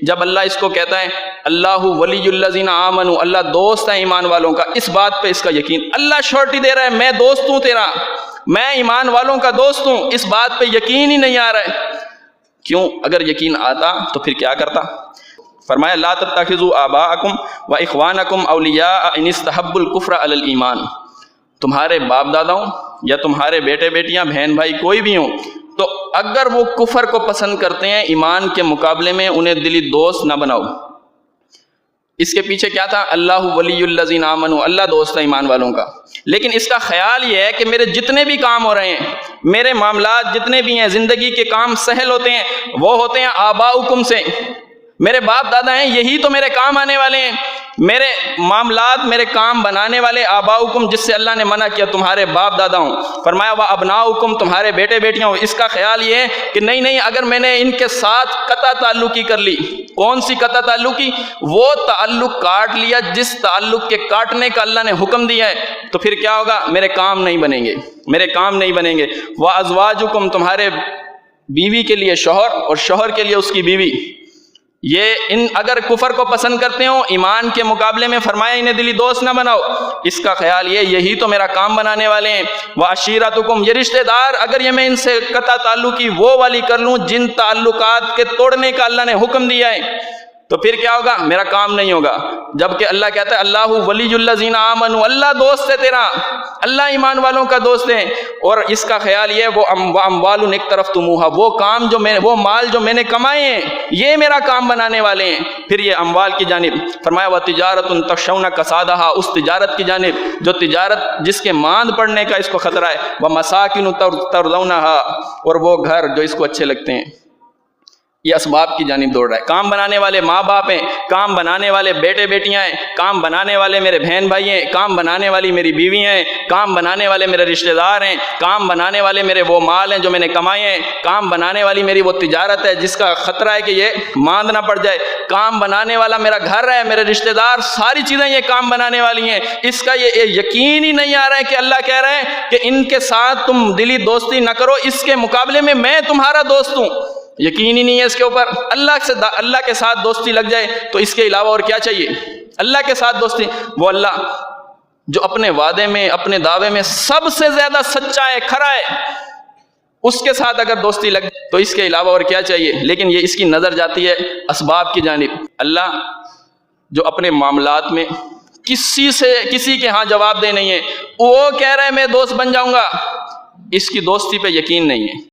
جب اللہ اس کو کہتا ہے اللہ ولی الذین آمنوا، اللہ دوست ہے ایمان والوں کا، اس بات پہ اس کا یقین، اللہ شورٹی دے رہا ہے میں دوست ہوں تیرا، میں ایمان والوں کا دوست ہوں، اس بات پہ یقین ہی نہیں آ رہا ہے۔ کیوں؟ اگر یقین آتا تو پھر کیا کرتا؟ فرمایا لا تتخذوا آباءکم واخوانکم اولیاء ان استحبوا الکفر علی الایمان، تمہارے باپ داداؤں یا تمہارے بیٹے بیٹیاں بہن بھائی کوئی بھی ہوں تو اگر وہ کفر کو پسند کرتے ہیں ایمان کے مقابلے میں انہیں دلی دوست نہ بناؤ۔ اس کے پیچھے کیا تھا؟ اللہ ولی الذین آمنوا، اللہ دوست ہے ایمان والوں کا۔ لیکن اس کا خیال یہ ہے کہ میرے جتنے بھی کام ہو رہے ہیں، میرے معاملات جتنے بھی ہیں، زندگی کے کام سہل ہوتے ہیں، وہ ہوتے ہیں آباؤکم سے، میرے باپ دادا ہیں یہی تو میرے کام آنے والے ہیں، میرے معاملات میرے کام بنانے والے آباؤکم، جس سے اللہ نے منع کیا تمہارے باپ دادا ہوں، فرمایا وابناؤکم، تمہارے بیٹے بیٹیاں ہوں۔ اس کا خیال یہ ہے کہ نہیں اگر میں نے ان کے ساتھ قطع تعلقی کر لی، کون سی قطع تعلقی؟ وہ تعلق کاٹ لیا جس تعلق کے کاٹنے کا اللہ نے حکم دیا ہے، تو پھر کیا ہوگا؟ میرے کام نہیں بنیں گے، میرے کام نہیں بنیں گے۔ وازواجکم، تمہارے بیوی کے لیے شوہر اور شوہر کے لیے اس کی بیوی، یہ ان اگر کفر کو پسند کرتے ہو ایمان کے مقابلے میں، فرمایا انہیں دلی دوست نہ بناؤ۔ اس کا خیال یہی تو میرا کام بنانے والے ہیں۔ وعشیرتکم، یہ رشتہ دار اگر یہ میں ان سے قطع تعلقی وہ والی کر لوں جن تعلقات کے توڑنے کا اللہ نے حکم دیا ہے، تو پھر کیا ہوگا؟ میرا کام نہیں ہوگا۔ جبکہ اللہ کہتا ہے اللہ ولی الذین آمنوا، اللہ دوست ہے تیرا، اللہ ایمان والوں کا دوست ہے۔ اور اس کا خیال یہ وہ اموال اقترفتموھا، وہ مال جو میں نے کمائے ہیں یہ میرا کام بنانے والے ہیں۔ پھر یہ اموال کی جانب فرمایا وتجارۃ تخشون کسادھا، اس تجارت کی جانب جو تجارت جس کے ماند پڑنے کا اس کو خطرہ ہے، ومساکن ترضونھا، اور وہ گھر جو اس کو اچھے لگتے ہیں، یہ اسباب کی جانب دوڑ رہا ہے۔ کام بنانے والے ماں باپ ہیں، کام بنانے والے بیٹے بیٹیاں ہیں، کام بنانے والے میرے بہن بھائی ہیں، کام بنانے والی میری بیوی ہیں، کام بنانے والے میرے رشتہ دار ہیں، کام بنانے والے میرے وہ مال ہیں جو میں نے کمائے ہیں، کام بنانے والی میری وہ تجارت ہے جس کا خطرہ ہے کہ یہ ماند نہ پڑ جائے، کام بنانے والا میرا گھر ہے، میرے رشتہ دار، ساری چیزیں یہ کام بنانے والی ہیں۔ اس کا یہ یقین ہی نہیں آ رہا ہے کہ اللہ کہہ رہے ہیں کہ ان کے ساتھ تم دلی دوستی نہ کرو، اس کے مقابلے میں میں تمہارا دوست ہوں۔ یقین ہی نہیں ہے اس کے اوپر۔ اللہ کے ساتھ دوستی لگ جائے تو اس کے علاوہ اور کیا چاہیے؟ اللہ کے ساتھ دوستی، وہ اللہ جو اپنے وعدے میں اپنے دعوے میں سب سے زیادہ سچا ہے، کھرا ہے، اس کے ساتھ اگر دوستی لگ جائے تو اس کے علاوہ اور کیا چاہیے؟ لیکن یہ اس کی نظر جاتی ہے اسباب کی جانب۔ اللہ جو اپنے معاملات میں کسی کے ہاں جواب دے نہیں ہے، وہ کہہ رہا ہے میں دوست بن جاؤں گا، اس کی دوستی پہ یقین نہیں ہے۔